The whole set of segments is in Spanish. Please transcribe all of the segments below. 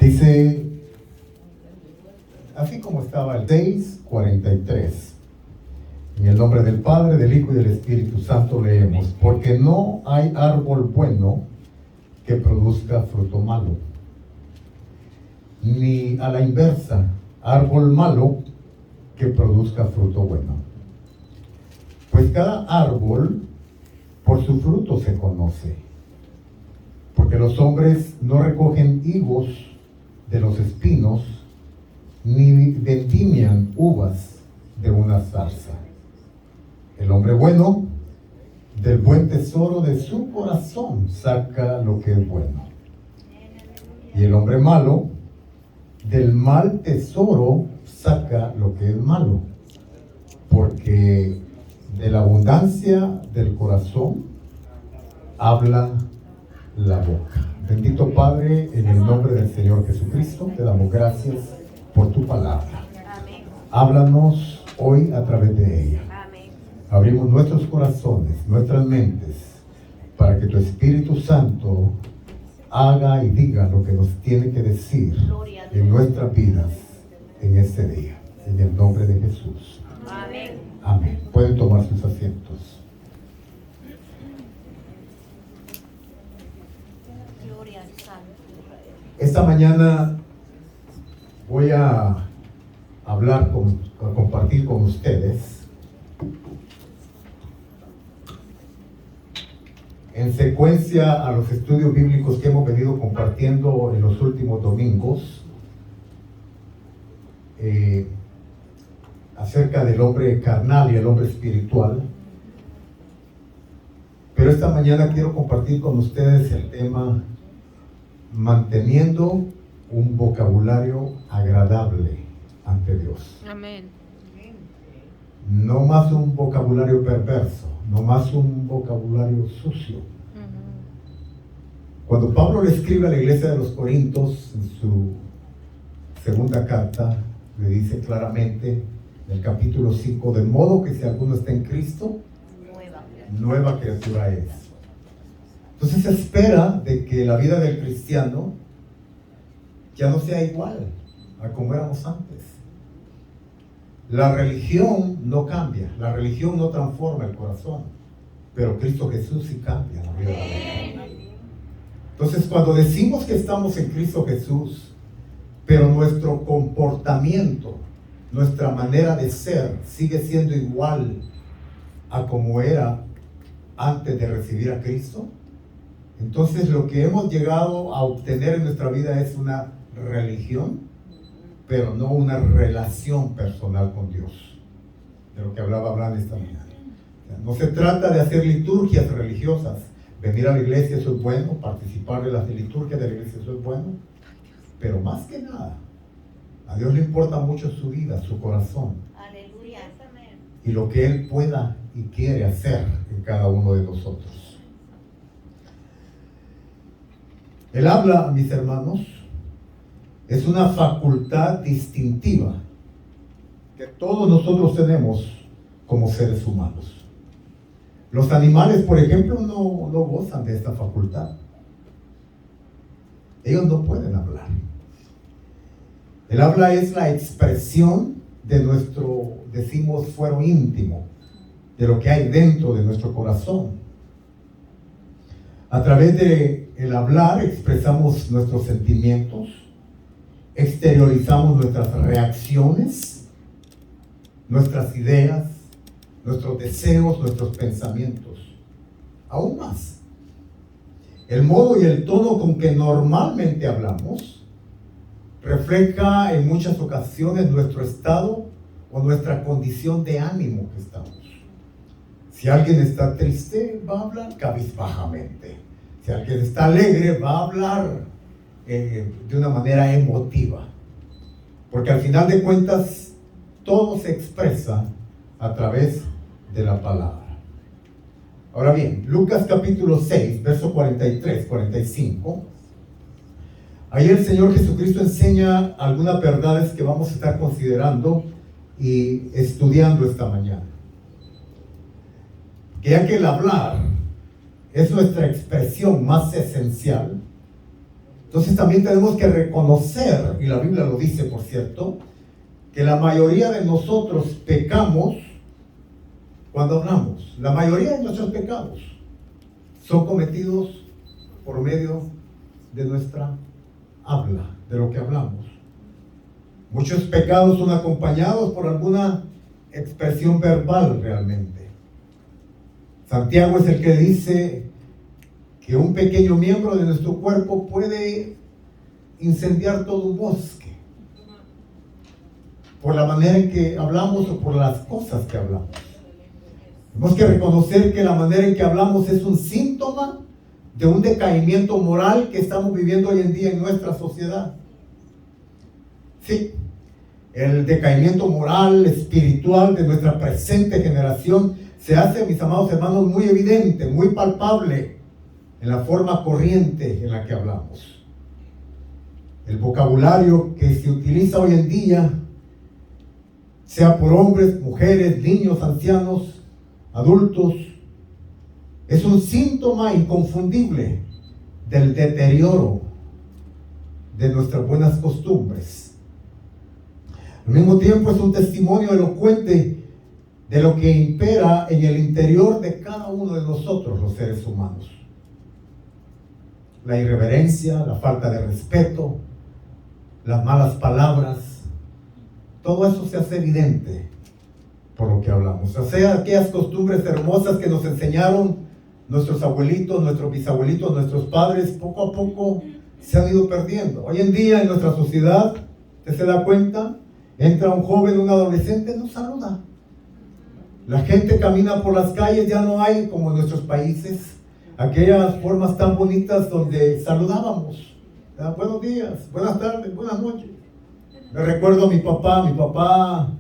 Dice, así como estaba el 6:43. En el nombre del Padre, del Hijo y del Espíritu Santo leemos: porque no hay árbol bueno que produzca fruto malo, ni a la inversa, árbol malo que produzca fruto bueno. Pues cada árbol por su fruto se conoce, porque los hombres no recogen higos de los espinos, ni vendimian uvas de una zarza. El hombre bueno, del buen tesoro de su corazón saca lo que es bueno. Y el hombre malo, del mal tesoro saca lo que es malo. Porque de la abundancia del corazón habla la boca. Bendito Padre, en el nombre del Señor Jesucristo, te damos gracias por tu palabra. Háblanos hoy a través de ella. Abrimos nuestros corazones, nuestras mentes, para que tu Espíritu Santo haga y diga lo que nos tiene que decir en nuestras vidas en este día. En el nombre de Jesús. Amén. Amén. Pueden tomar sus asientos. Gloria al Santo. Esta mañana voy a compartir con ustedes en secuencia a los estudios bíblicos que hemos venido compartiendo en los últimos domingos, acerca del hombre carnal y el hombre espiritual. Pero esta mañana quiero compartir con ustedes el tema manteniendo un vocabulario agradable ante Dios. Amén. No más un vocabulario perverso, no más un vocabulario sucio. Cuando Pablo le escribe a la iglesia de los Corintios en su segunda carta, le dice claramente en el capítulo 5, de modo que si alguno está en Cristo, nueva criatura es. Entonces se espera de que la vida del cristiano ya no sea igual a como éramos antes. La religión no cambia, la religión no transforma el corazón, pero Cristo Jesús sí cambia la vida de la gente. Entonces, cuando decimos que estamos en Cristo Jesús, pero nuestro comportamiento, nuestra manera de ser sigue siendo igual a como era antes de recibir a Cristo, entonces lo que hemos llegado a obtener en nuestra vida es una religión, pero no una relación personal con Dios, de lo que hablaba Abraham esta mañana. No se trata de hacer liturgias religiosas. Venir a la iglesia, eso es bueno, participar de las liturgias de la iglesia, eso es bueno, pero más que nada, a Dios le importa mucho su vida, su corazón. Aleluya. Y lo que Él pueda y quiere hacer en cada uno de nosotros. El habla, mis hermanos, es una facultad distintiva que todos nosotros tenemos como seres humanos. Los animales, por ejemplo, no gozan de esta facultad. Ellos no pueden hablar. El habla es la expresión de nuestro, decimos, fuero íntimo, de lo que hay dentro de nuestro corazón. A través de el hablar expresamos nuestros sentimientos, exteriorizamos nuestras reacciones, nuestras ideas, nuestros deseos, nuestros pensamientos. Aún más, el modo y el tono con que normalmente hablamos refleja en muchas ocasiones nuestro estado o nuestra condición de ánimo que estamos. Si alguien está triste, va a hablar cabizbajamente. Si alguien está alegre, va a hablar de una manera emotiva. Porque al final de cuentas, todo se expresa a través de la palabra. Ahora bien, Lucas capítulo 6, verso 43, 45. Ahí el Señor Jesucristo enseña algunas verdades que vamos a estar considerando y estudiando esta mañana. Que ya que el hablar es nuestra expresión más esencial, Entonces también tenemos que reconocer, y la Biblia lo dice, por cierto, que la mayoría de nosotros pecamos cuando hablamos. La mayoría de nuestros pecados son cometidos por medio de nuestra habla, de lo que hablamos. Muchos pecados son acompañados por alguna expresión verbal realmente. Santiago es el que dice que un pequeño miembro de nuestro cuerpo puede incendiar todo un bosque por la manera en que hablamos o por las cosas que hablamos. Tenemos que reconocer que la manera en que hablamos es un síntoma de un decaimiento moral que estamos viviendo hoy en día en nuestra sociedad. Sí, el decaimiento moral, espiritual de nuestra presente generación se hace, mis amados hermanos, muy evidente, muy palpable en la forma corriente en la que hablamos. El vocabulario que se utiliza hoy en día, sea por hombres, mujeres, niños, ancianos, adultos, es un síntoma inconfundible del deterioro de nuestras buenas costumbres. Al mismo tiempo es un testimonio elocuente de lo que impera en el interior de cada uno de nosotros, los seres humanos. La irreverencia, la falta de respeto, las malas palabras, todo eso se hace evidente por lo que hablamos. O sea, aquellas costumbres hermosas que nos enseñaron nuestros abuelitos, nuestros bisabuelitos, nuestros padres, poco a poco se han ido perdiendo. Hoy en día en nuestra sociedad, ¿usted se da cuenta? Entra un joven, un adolescente, no saluda. La gente camina por las calles, ya no hay, como en nuestros países, aquellas formas tan bonitas donde saludábamos. Buenos días, buenas tardes, buenas noches. Me recuerdo a mi papá,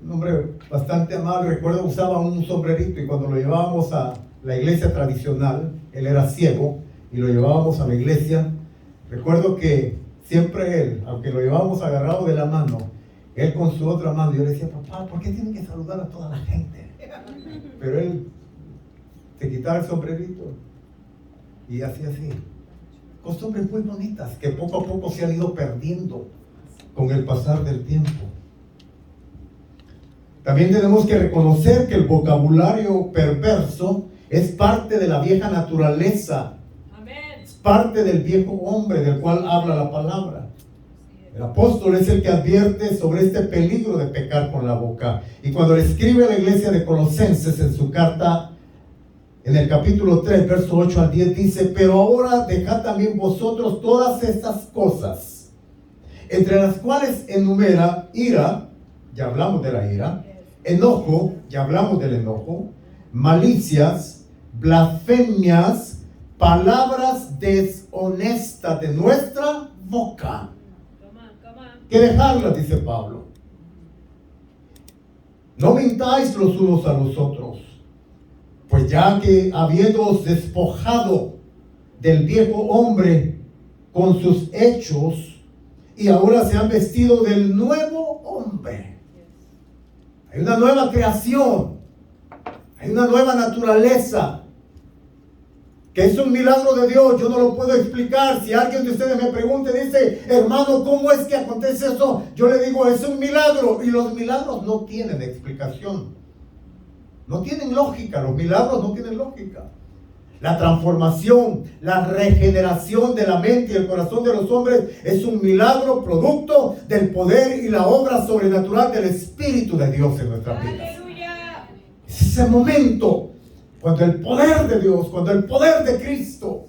un hombre bastante amable, recuerdo usaba un sombrerito y cuando lo llevábamos a la iglesia tradicional, él era ciego y lo llevábamos a la iglesia, recuerdo que siempre él, aunque lo llevábamos agarrado de la mano, él con su otra mano, yo le decía, papá, ¿por qué tiene que saludar a toda la gente? Pero él se quitaba el sombrerito y hacía así. Costumbres muy bonitas que poco a poco se han ido perdiendo con el pasar del tiempo. También tenemos que reconocer que el vocabulario perverso es parte de la vieja naturaleza. Amén. Es parte del viejo hombre del cual habla la palabra. El apóstol es el que advierte sobre este peligro de pecar con la boca. Y cuando le escribe a la iglesia de Colosenses en su carta, en el capítulo 3, verso 8 al 10, dice: pero ahora dejad también vosotros todas estas cosas, entre las cuales enumera ira, ya hablamos de la ira, enojo, ya hablamos del enojo, malicias, blasfemias, palabras deshonestas de nuestra boca. Que dejarlas, dice Pablo. No mintáis los unos a los otros, pues ya que habiéndoos despojado del viejo hombre con sus hechos, y ahora se han vestido del nuevo hombre. Hay una nueva creación, hay una nueva naturaleza, que es un milagro de Dios. Yo no lo puedo explicar. Si alguien de ustedes me pregunta y dice: hermano, ¿cómo es que acontece eso? Yo le digo: es un milagro. Y los milagros no tienen explicación, no tienen lógica. Los milagros no tienen lógica. La transformación, la regeneración de la mente y el corazón de los hombres es un milagro producto del poder y la obra sobrenatural del Espíritu de Dios en nuestras vidas. Es ese momento cuando el poder de Dios, cuando el poder de Cristo,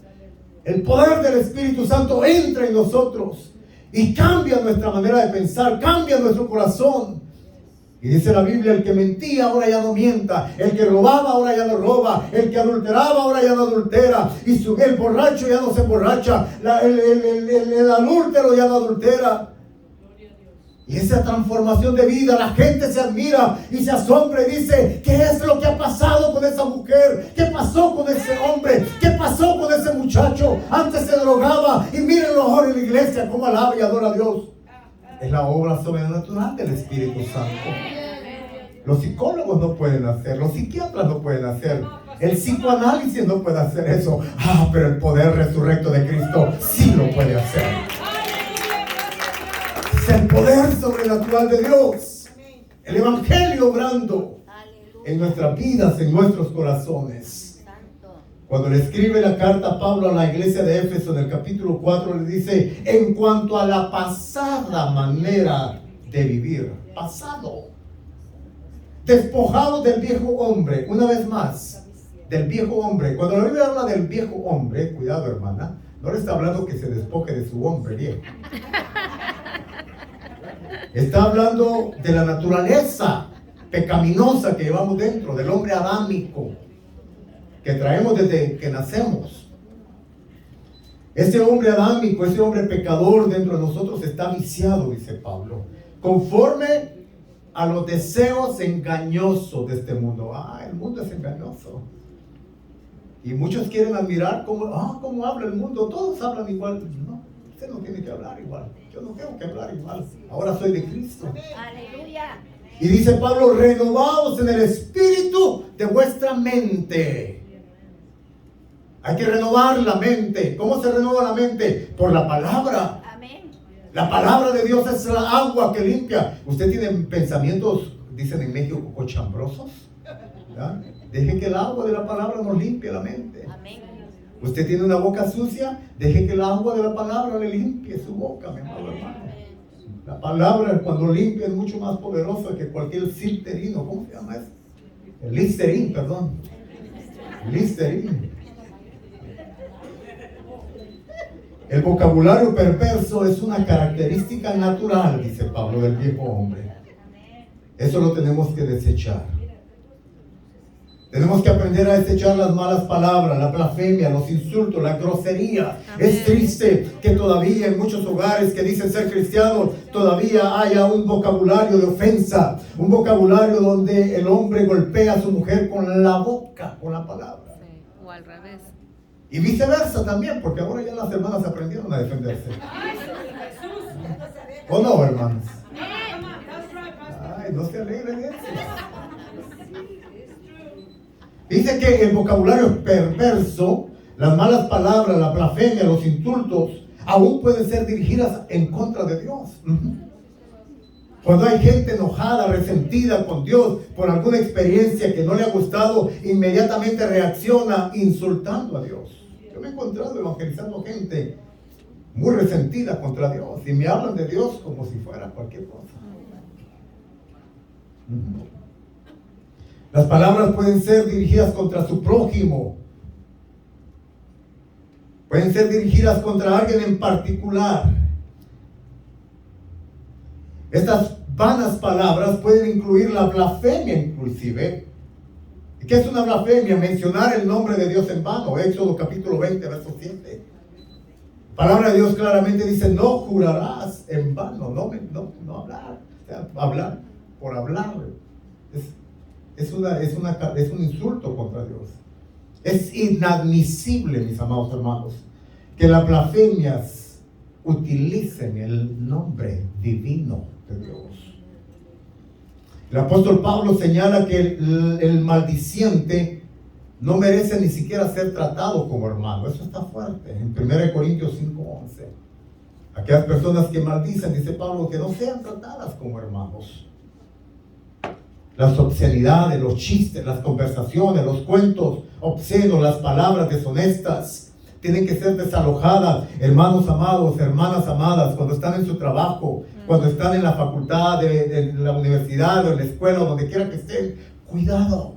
el poder del Espíritu Santo entra en nosotros y cambia nuestra manera de pensar, cambia nuestro corazón. Y dice la Biblia: el que mentía ahora ya no mienta, el que robaba ahora ya no roba, el que adulteraba ahora ya no adultera, y el borracho ya no se emborracha, el adúltero ya no adultera. Y esa transformación de vida, la gente se admira y se asombra y dice: ¿qué es lo que ha pasado con esa mujer? ¿Qué pasó con ese hombre? ¿Qué pasó con ese muchacho? Antes se drogaba y mírenlo ahora en la iglesia, cómo alaba y adora a Dios. Es la obra sobrenatural del Espíritu Santo. Los psicólogos no pueden hacer, los psiquiatras no pueden hacer, el psicoanálisis no puede hacer eso. Pero el poder resurrecto de Cristo sí lo puede hacer. Es el poder sobrenatural de Dios. El Evangelio obrando en nuestras vidas, en nuestros corazones. Cuando le escribe la carta a Pablo a la iglesia de Éfeso en el capítulo 4, le dice: en cuanto a la pasada manera de vivir, pasado, despojados del viejo hombre, una vez más, del viejo hombre. Cuando la Biblia habla del viejo hombre, cuidado hermana, no le está hablando que se despoje de su hombre viejo. Está hablando de la naturaleza pecaminosa que llevamos dentro, del hombre adámico que traemos desde que nacemos. Ese hombre adámico, ese hombre pecador dentro de nosotros está viciado, dice Pablo, conforme a los deseos engañosos de este mundo. El mundo es engañoso. Y muchos quieren admirar cómo habla el mundo. Todos hablan igual. No, usted no tiene que hablar igual. Yo no tengo que hablar igual. Ahora soy de Cristo. Aleluya. Y dice Pablo: renovaos en el espíritu de vuestra mente. Hay que renovar la mente. ¿Cómo se renueva la mente? Por la palabra. Amén. La palabra de Dios es la agua que limpia. Usted tiene pensamientos, dicen en México, cochambrosos. ¿Ya? Deje que el agua de la palabra nos limpie la mente. Amén. Usted tiene una boca sucia, deje que el agua de la palabra le limpie su boca, mi amado hermano. La palabra, cuando limpia, es mucho más poderosa que cualquier silterino. ¿Cómo se llama eso? El Listerine, perdón. Listerine. El vocabulario perverso es una característica natural, dice Pablo, del viejo hombre. Eso lo tenemos que desechar. Tenemos que aprender a desechar las malas palabras, la blasfemia, los insultos, la grosería. Es triste que todavía en muchos hogares que dicen ser cristianos, todavía haya un vocabulario de ofensa, un vocabulario donde el hombre golpea a su mujer con la boca, con la palabra. Sí, o al revés. Y viceversa también, porque ahora ya las hermanas aprendieron a defenderse. ¿O no, hermanos? No se alegren de eso. Dice que el vocabulario perverso, las malas palabras, la blasfemia, los insultos, aún pueden ser dirigidas en contra de Dios. Cuando hay gente enojada, resentida con Dios por alguna experiencia que no le ha gustado, inmediatamente reacciona insultando a Dios. Yo me he encontrado evangelizando gente muy resentida contra Dios y me hablan de Dios como si fuera cualquier cosa. Las palabras pueden ser dirigidas contra su prójimo, pueden ser dirigidas contra alguien en particular. Estas vanas palabras pueden incluir la blasfemia inclusive. ¿Qué es una blasfemia? Mencionar el nombre de Dios en vano. Éxodo capítulo 20, verso 7. La palabra de Dios claramente dice: no jurarás en vano, no hablar. O sea, hablar por hablar. Es un insulto contra Dios. Es inadmisible, mis amados hermanos, que las blasfemias utilicen el nombre divino de Dios. El apóstol Pablo señala que el maldiciente no merece ni siquiera ser tratado como hermano. Eso está fuerte. En 1 Corintios 5:11. Aquellas personas que maldicen, dice Pablo, que no sean tratadas como hermanos. Las obscenidades, los chistes, las conversaciones, los cuentos obscenos, las palabras deshonestas tienen que ser desalojadas. Hermanos amados, hermanas amadas, cuando están en su trabajo, cuando están en la facultad, de la universidad o en la escuela, o donde quiera que estén, cuidado.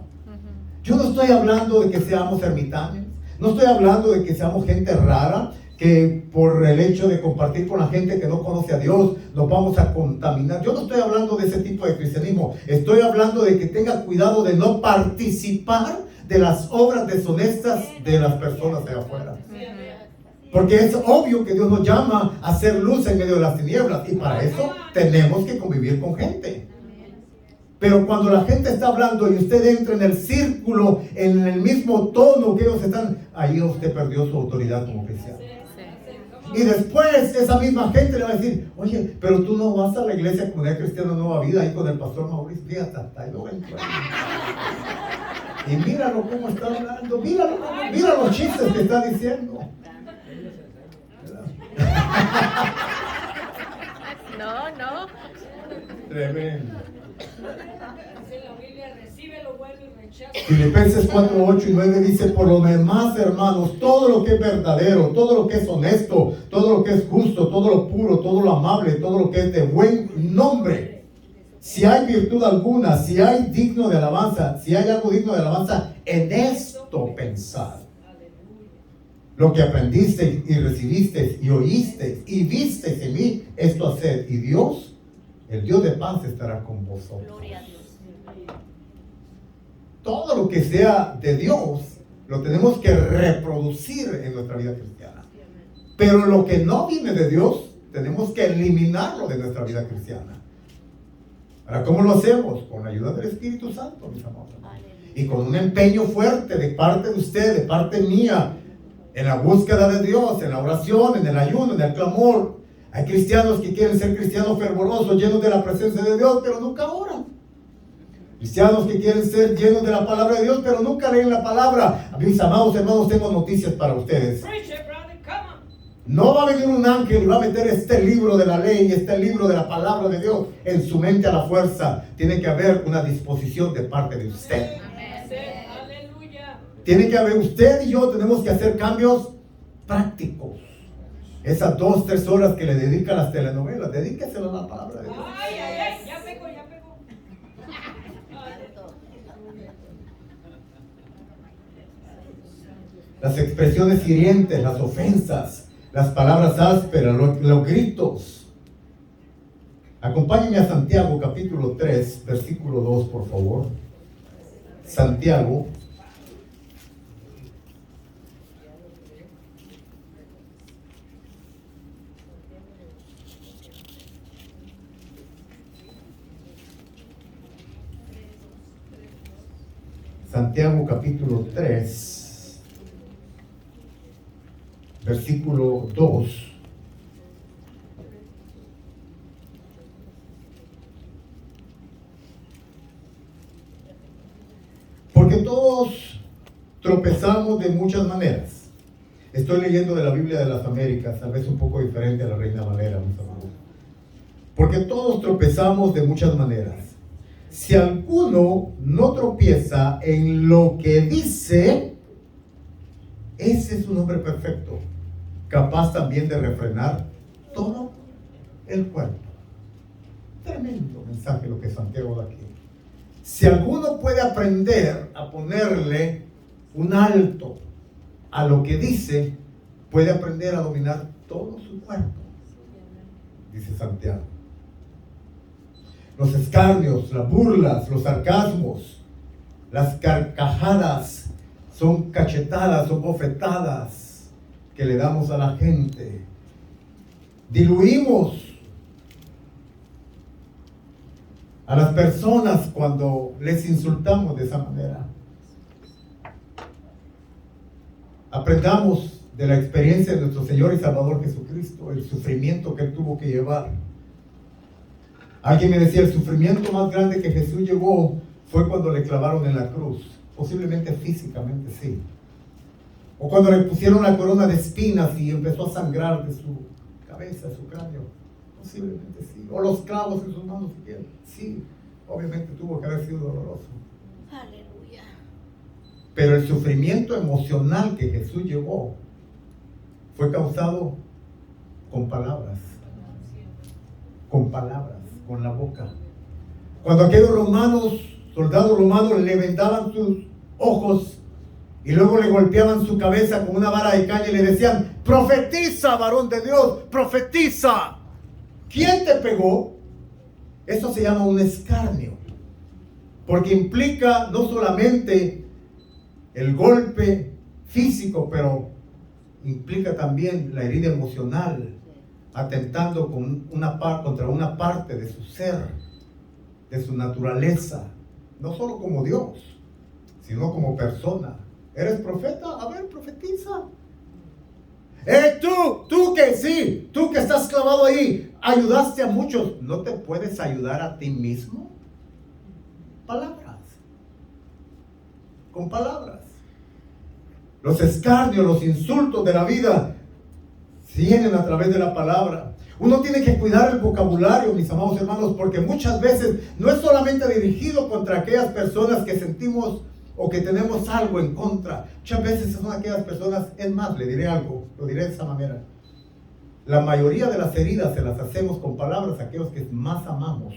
Yo no estoy hablando de que seamos ermitaños, no estoy hablando de que seamos gente rara, que por el hecho de compartir con la gente que no conoce a Dios nos vamos a contaminar. Yo no estoy hablando de ese tipo de cristianismo. Estoy hablando de que tenga cuidado de no participar de las obras deshonestas de las personas de afuera. Porque es obvio que Dios nos llama a hacer luz en medio de las tinieblas, y para eso tenemos que convivir con gente. Pero cuando la gente está hablando y usted entra en el círculo, en el mismo tono que ellos están, ahí usted perdió su autoridad como cristiano. Y después esa misma gente le va a decir, oye, pero tú no vas a la iglesia Comunidad Cristiana Nueva Vida ahí con el pastor Mauricio. Fíjate, hasta yo entro ahí. Y míralo cómo está hablando, míralo, mira los chistes que está diciendo. No. Tremendo. Dice la Biblia, recibe lo bueno y rechaza. Filipenses 4, 8 y 9 dice, por lo demás, hermanos, todo lo que es verdadero, todo lo que es honesto, todo lo que es justo, todo lo puro, todo lo amable, todo lo que es de buen nombre, si hay virtud alguna, si hay digno de alabanza, si hay algo digno de alabanza, en esto pensad. Lo que aprendisteis y recibisteis y oísteis y visteis en mí, esto haced, y Dios, el Dios de paz, estará con vosotros. Gloria a Dios. Todo lo que sea de Dios lo tenemos que reproducir en nuestra vida cristiana. Pero lo que no viene de Dios, tenemos que eliminarlo de nuestra vida cristiana. Ahora, ¿cómo lo hacemos? Con la ayuda del Espíritu Santo, mis amados. Y con un empeño fuerte de parte de usted, de parte mía, en la búsqueda de Dios, en la oración, en el ayuno, en el clamor. Hay cristianos que quieren ser cristianos fervorosos, llenos de la presencia de Dios, pero nunca oran. Cristianos que quieren ser llenos de la palabra de Dios, pero nunca leen la palabra. Mis amados hermanos, tengo noticias para ustedes. No va a venir un ángel y va a meter este libro de la ley, este libro de la palabra de Dios en su mente a la fuerza. Tiene que haber una disposición de parte de usted. Tiene que haber, usted y yo tenemos que hacer cambios prácticos. Esas 2-3 horas que le dedican a las telenovelas, dedíqueselo a la palabra de Dios. Ya pegó. Las expresiones hirientes, las ofensas, las palabras ásperas, los gritos. Acompáñenme a Santiago capítulo 3, versículo 2, por favor. Santiago. Santiago capítulo 3, versículo 2. Porque todos tropezamos de muchas maneras. Estoy leyendo de la Biblia de las Américas, tal vez un poco diferente a la Reina Valera, mis amados. Porque todos tropezamos de muchas maneras. Si alguno no tropieza en lo que dice, ese es un hombre perfecto, capaz también de refrenar todo el cuerpo. Tremendo mensaje lo que Santiago da aquí. Si alguno puede aprender a ponerle un alto a lo que dice, puede aprender a dominar todo su cuerpo, dice Santiago. Los escarnios, las burlas, los sarcasmos, las carcajadas son cachetadas, son bofetadas que le damos a la gente. Diluimos a las personas cuando les insultamos de esa manera. Aprendamos de la experiencia de nuestro Señor y Salvador Jesucristo, el sufrimiento que Él tuvo que llevar. Alguien me decía, el sufrimiento más grande que Jesús llevó fue cuando le clavaron en la cruz. Posiblemente físicamente, sí. O cuando le pusieron la corona de espinas y empezó a sangrar de su cabeza, de su cráneo. Posiblemente sí. O los clavos en sus manos y piel. Sí, obviamente tuvo que haber sido doloroso. Aleluya. Pero el sufrimiento emocional que Jesús llevó fue causado con palabras. Con palabras. Con la boca. Cuando aquellos soldados romanos le vendaban sus ojos y luego le golpeaban su cabeza con una vara de caña y le decían, profetiza, varón de Dios, profetiza. ¿Quién te pegó? Eso se llama un escarnio, porque implica no solamente el golpe físico, pero implica también la herida emocional, atentando contra una parte de su ser, de su naturaleza, no solo como Dios, sino como persona. ¿Eres profeta? A ver, profetiza. Tú que sí, tú que estás clavado ahí, ayudaste a muchos. ¿No te puedes ayudar a ti mismo? Palabras. Con palabras. Los escarnios, los insultos de la vida vienen a través de la palabra. Uno tiene que cuidar el vocabulario, mis amados hermanos, porque muchas veces no es solamente dirigido contra aquellas personas que sentimos o que tenemos algo en contra. Muchas veces son aquellas personas, es más, le diré algo, lo diré de esa manera. La mayoría de las heridas se las hacemos con palabras a aquellos que más amamos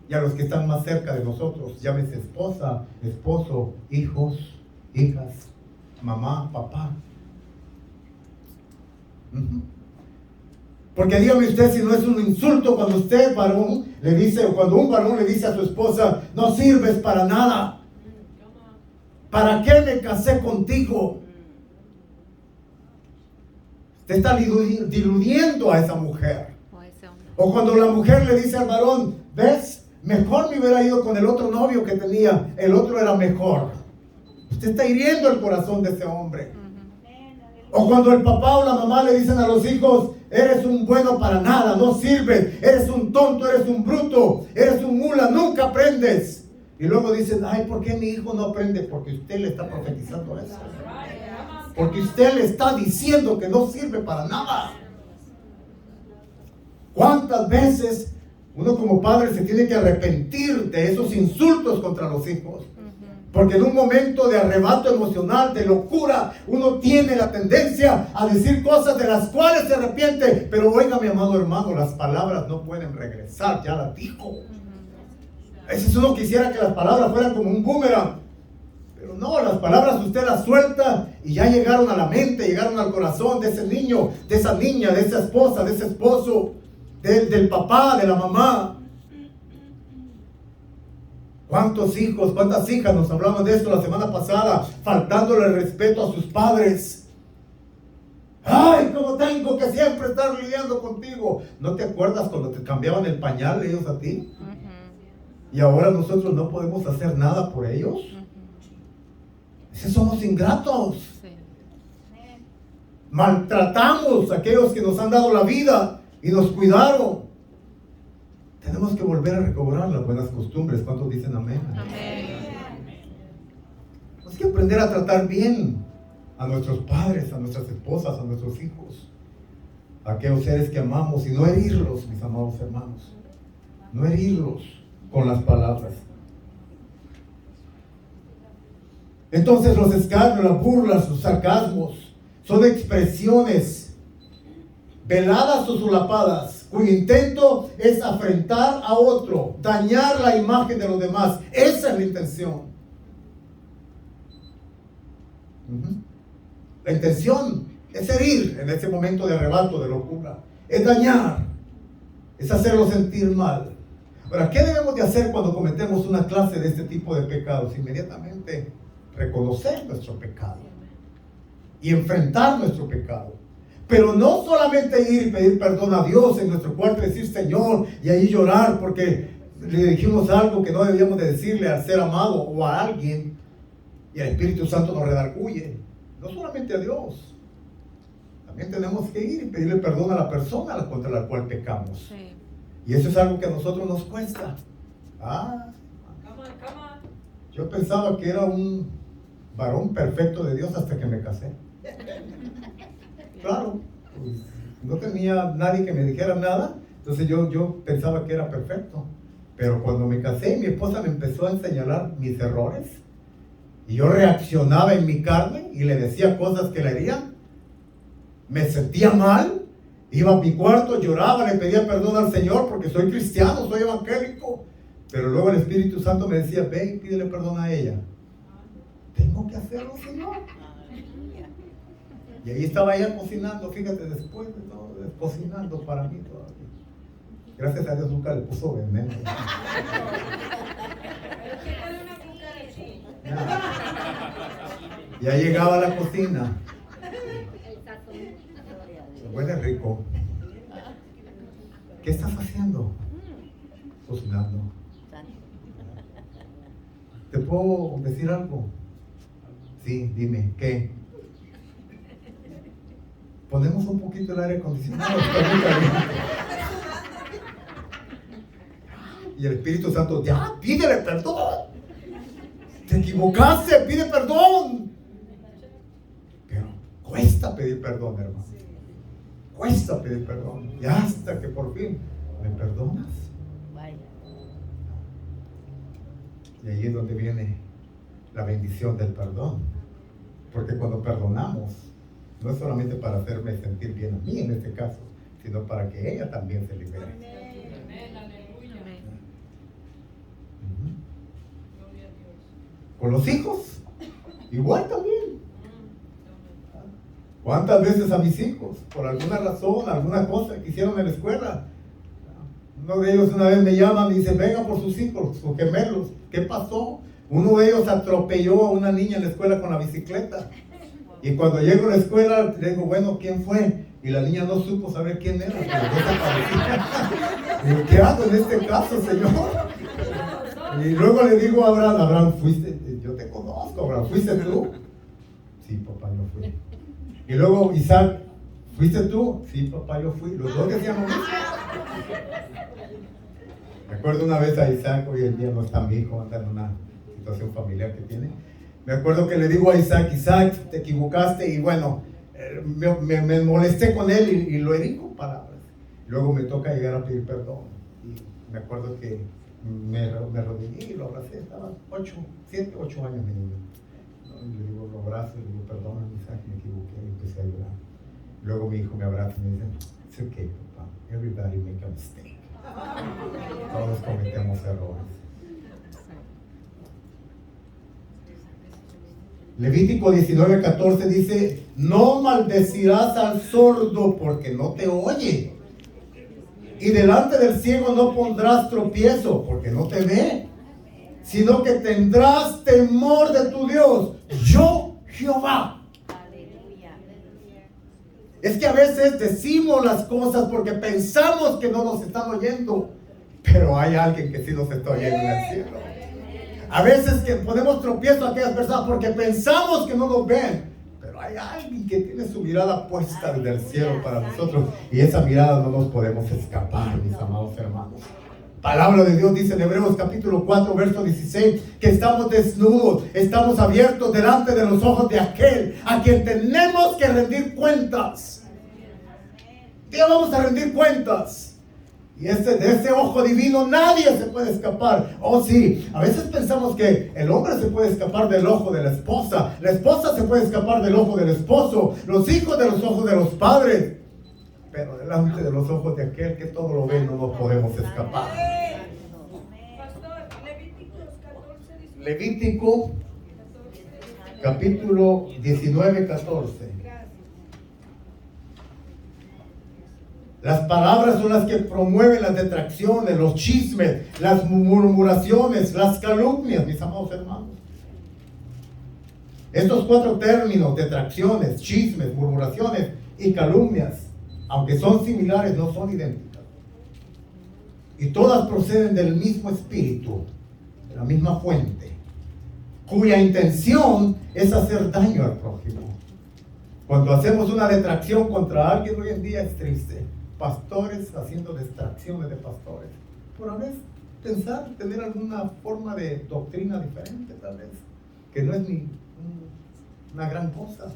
y a los que están más cerca de nosotros, llámese esposa, esposo, hijos, hijas, mamá, papá. Porque dígame usted si no es un insulto cuando usted, varón, le dice, o cuando un varón le dice a su esposa, no sirves para nada. ¿Para qué me casé contigo? Te está diluyendo a esa mujer. O cuando la mujer le dice al varón, ¿ves? Mejor me hubiera ido con el otro novio que tenía. El otro era mejor. Usted está hiriendo el corazón de ese hombre. O cuando el papá o la mamá le dicen a los hijos, eres un bueno para nada, no sirves, eres un tonto, eres un bruto, eres un mula, nunca aprendes. Y luego dicen, ay, ¿por qué mi hijo no aprende? Porque usted le está profetizando eso. Porque usted le está diciendo que no sirve para nada. ¿Cuántas veces uno como padre se tiene que arrepentir de esos insultos contra los hijos? Porque en un momento de arrebato emocional, de locura, uno tiene la tendencia a decir cosas de las cuales se arrepiente. Pero oiga, mi amado hermano, las palabras no pueden regresar, ya las dijo. A veces uno quisiera que las palabras fueran como un boomerang. Pero no, las palabras usted las suelta y ya llegaron a la mente, llegaron al corazón de ese niño, de esa niña, de esa esposa, de ese esposo, del papá, de la mamá. ¿Cuántos hijos, cuántas hijas nos hablaban de esto la semana pasada? Faltándole el respeto a sus padres. Ay, cómo tengo que siempre estar lidiando contigo. ¿No te acuerdas cuando te cambiaban el pañal ellos a ti? Y ahora nosotros no podemos hacer nada por ellos. Si somos ingratos. Maltratamos a aquellos que nos han dado la vida y nos cuidaron. Tenemos que volver a recobrar las buenas costumbres. ¿Cuántos dicen amén? Tenemos que aprender a tratar bien a nuestros padres, a nuestras esposas, a nuestros hijos, a aquellos seres que amamos, y no herirlos, mis amados hermanos. No herirlos con las palabras. Entonces los escarnios, las burlas, los sarcasmos son expresiones veladas o solapadas, cuyo intento es afrentar a otro, dañar la imagen de los demás. Esa es la intención. La intención es herir en ese momento de arrebato, de locura. Es dañar, es hacerlo sentir mal. Ahora, ¿qué debemos de hacer cuando cometemos una clase de este tipo de pecados? Inmediatamente reconocer nuestro pecado y enfrentar nuestro pecado. Pero no solamente ir y pedir perdón a Dios en nuestro cuarto y decir Señor, y ahí llorar porque le dijimos algo que no debíamos de decirle al ser amado o a alguien, y el Espíritu Santo nos redarguye. No solamente a Dios, también tenemos que ir y pedirle perdón a la persona contra la cual pecamos. Sí. Y eso es algo que a nosotros nos cuesta. Yo pensaba que era un varón perfecto de Dios hasta que me casé. Claro, pues, no tenía nadie que me dijera nada, entonces yo pensaba que era perfecto. Pero cuando me casé, mi esposa me empezó a señalar mis errores, y yo reaccionaba en mi carne y le decía cosas que le herían. Me sentía mal, iba a mi cuarto, lloraba, le pedía perdón al Señor porque soy cristiano, soy evangélico. Pero luego el Espíritu Santo me decía, ve y pídele perdón a ella. Tengo que hacerlo, Señor. Y ahí estaba ella cocinando, fíjate, después de todo, cocinando para mí todavía. Gracias a Dios nunca le puso veneno. Ya llegaba a la cocina. Huele rico. ¿Qué estás haciendo? Cocinando. ¿Te puedo decir algo? Sí, dime, ¿qué? Ponemos un poquito el aire acondicionado. Está muy caliente. Y el Espíritu Santo, ya, pídele perdón. Te equivocaste, pide perdón. Pero cuesta pedir perdón, hermano. Cuesta pedir perdón. Y hasta que por fin, ¿me perdonas? Y ahí es donde viene la bendición del perdón. Porque cuando perdonamos, no es solamente para hacerme sentir bien a mí en este caso, sino para que ella también se libere. Amén, aleluya. Con los hijos, igual también. ¿Cuántas veces a mis hijos, por alguna razón, alguna cosa que hicieron en la escuela, uno de ellos una vez me llama y me dice, venga por sus hijos, sus gemelos, ¿qué pasó? Uno de ellos atropelló a una niña en la escuela con la bicicleta. Y cuando llego a la escuela, le digo, bueno, ¿quién fue? Y la niña no supo saber quién era. Digo, ¿qué hago en este caso, Señor? Y luego le digo a Abraham, Abraham, fuiste, yo te conozco, Abraham, ¿fuiste tú? Sí, papá, yo fui. Y luego Isaac, ¿fuiste tú? Sí, papá, yo fui. Los dos decían lo mismo. Me acuerdo una vez a Isaac, hoy en día no está mi hijo, anda en una situación familiar que tiene. Me acuerdo que le digo a Isaac, Isaac, te equivocaste, y bueno, me molesté con él y lo herí con palabras. Luego me toca llegar a pedir perdón. Y me acuerdo que me arrodillé y lo abracé, estaba 7, 8 años mi niño. Y le digo, lo abrazo y le digo, perdona, Isaac, me equivoqué, y empecé a llorar. Luego mi hijo me abraza y me dice, it's okay, papá, everybody make a mistake. Todos cometemos errores. Levítico 19:14 dice, no maldecirás al sordo porque no te oye. Y delante del ciego no pondrás tropiezo porque no te ve, sino que tendrás temor de tu Dios, yo Jehová. Es que a veces decimos las cosas porque pensamos que no nos están oyendo, pero hay alguien que sí nos está oyendo en el cielo. A veces que ponemos tropiezo a aquellas personas porque pensamos que no nos ven, pero hay alguien que tiene su mirada puesta desde el cielo para nosotros, y esa mirada no nos podemos escapar, mis amados hermanos. Palabra de Dios dice en Hebreos capítulo 4, verso 16, que estamos desnudos, estamos abiertos delante de los ojos de aquel a quien tenemos que rendir cuentas. ¿Qué vamos a rendir cuentas? Y de ese ojo divino nadie se puede escapar. Oh sí, a veces pensamos que el hombre se puede escapar del ojo de la esposa se puede escapar del ojo del esposo, los hijos de los ojos de los padres, pero delante de los ojos de aquel que todo lo ve no nos podemos escapar. Pastor, Levítico 14, Levítico capítulo 19:14. Las palabras son las que promueven las detracciones, los chismes, las murmuraciones, las calumnias, mis amados hermanos. Estos 4 términos, detracciones, chismes, murmuraciones y calumnias, aunque son similares, no son idénticas. Y todas proceden del mismo espíritu, de la misma fuente, cuya intención es hacer daño al prójimo. Cuando hacemos una detracción contra alguien hoy en día es triste. Pastores haciendo distracciones de pastores, por a veces pensar tener alguna forma de doctrina diferente, tal vez, que no es ni una gran cosa,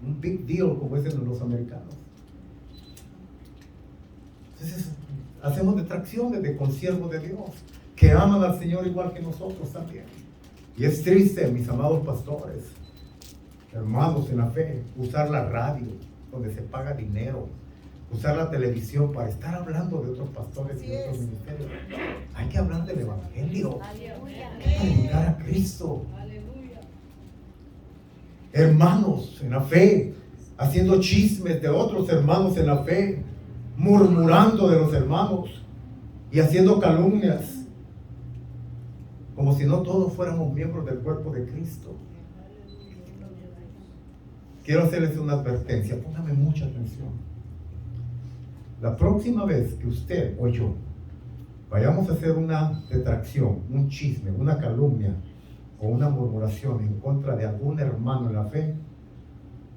un big deal como dicen los americanos. Entonces hacemos detracciones de consiervos de Dios que aman al Señor igual que nosotros también. Y es triste, mis amados pastores, hermanos en la fe, usar la radio donde se paga dinero, usar la televisión para estar hablando de otros pastores y de otros ministerios. Hay que hablar del evangelio, hay que predicar a Cristo. Hermanos en la fe, haciendo chismes de otros hermanos en la fe, murmurando de los hermanos y haciendo calumnias, como si no todos fuéramos miembros del cuerpo de Cristo. Quiero hacerles una advertencia, póngame mucha atención. La próxima vez que usted o yo vayamos a hacer una detracción, un chisme, una calumnia o una murmuración en contra de algún hermano en la fe,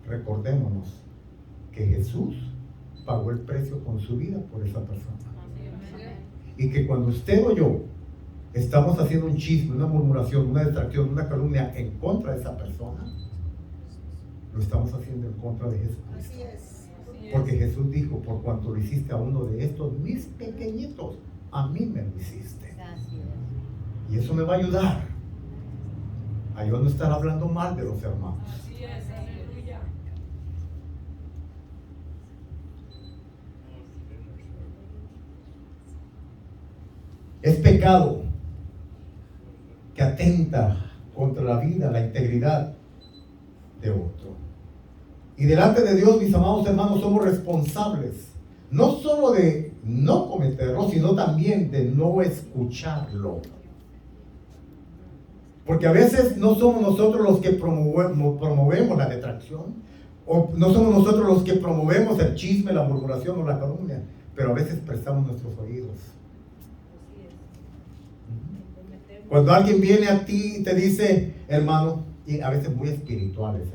recordémonos que Jesús pagó el precio con su vida por esa persona. Y que cuando usted o yo estamos haciendo un chisme, una murmuración, una distracción, una calumnia en contra de esa persona, lo estamos haciendo en contra de Jesucristo. Porque Jesús dijo, por cuanto lo hiciste a uno de estos mis pequeñitos, a mí me lo hiciste. Y eso me va a ayudar a yo no estar hablando mal de los hermanos. Así es, aleluya. Es pecado que atenta contra la vida, la integridad de otro. Y delante de Dios, mis amados hermanos, somos responsables no solo de no cometerlo, sino también de no escucharlo. Porque a veces no somos nosotros los que promovemos la detracción, o no somos nosotros los que promovemos el chisme, la murmuración o la calumnia, pero a veces prestamos nuestros oídos. Cuando alguien viene a ti y te dice, hermano, y a veces muy espirituales,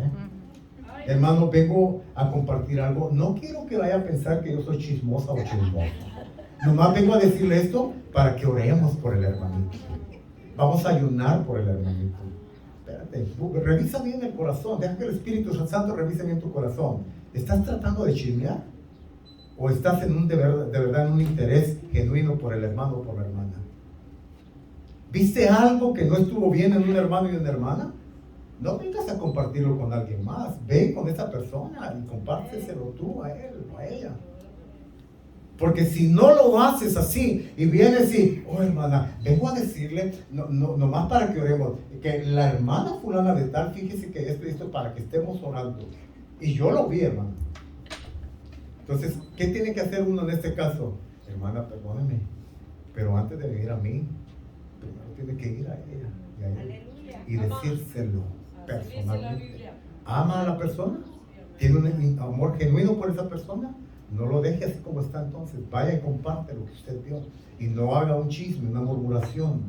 hermano, vengo a compartir algo, no quiero que vaya a pensar que yo soy chismosa o chismoso. Nomás vengo a decirle esto para que oremos por el hermanito. Vamos a ayunar por el hermanito. Espérate, revisa bien el corazón, deja que el Espíritu Santo revise bien tu corazón. ¿Estás tratando de chismear? ¿O estás de verdad en un interés genuino por el hermano o por la hermana? ¿Viste algo que no estuvo bien en un hermano y una hermana? No vengas a compartirlo con alguien más. Ve con esa persona y compárteselo tú a él o a ella. Porque si no lo haces así y vienes y, oh hermana, vengo a decirle, nomás para que oremos, que la hermana fulana de tal, fíjese que esto para que estemos orando. Y yo lo vi, hermano. Entonces, ¿qué tiene que hacer uno en este caso? Hermana, perdóneme, pero antes de venir a mí, primero tiene que ir a ella y decírselo personalmente. ¿Ama a la persona? ¿Tiene un amor genuino por esa persona? No lo deje así como está entonces. Vaya y comparte lo que usted vio. Y no haga un chisme, una murmuración,